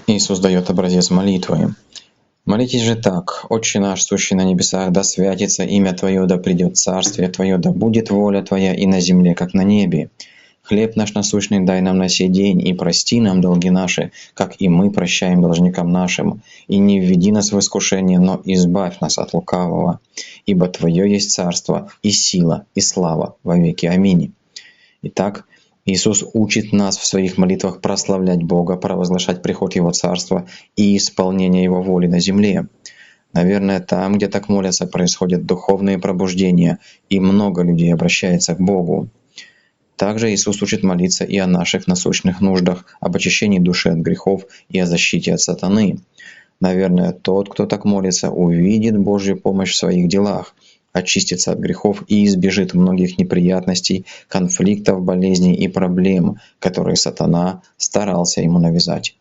Иисус дает образец молитвы. Молитесь же так: «Отче наш, сущий на небесах, да святится имя Твое, да придет царствие Твое, да будет воля Твоя и на земле, как на небе. Хлеб наш насущный дай нам на сей день, и прости нам долги наши, как и мы прощаем должникам нашим. И не введи нас в искушение, но избавь нас от лукавого. Ибо Твое есть царство, и сила, и слава во веки. Аминь». Итак, Иисус учит нас в своих молитвах прославлять Бога, провозглашать приход Его Царства и исполнение Его воли на земле. Наверное, там, где так молятся, происходят духовные пробуждения, и много людей обращается к Богу. Также Иисус учит молиться и о наших насущных нуждах, об очищении души от грехов и о защите от сатаны. Наверное, тот, кто так молится, увидит Божью помощь в своих делах, очистится от грехов и избежит многих неприятностей, конфликтов, болезней и проблем, которые сатана старался ему навязать.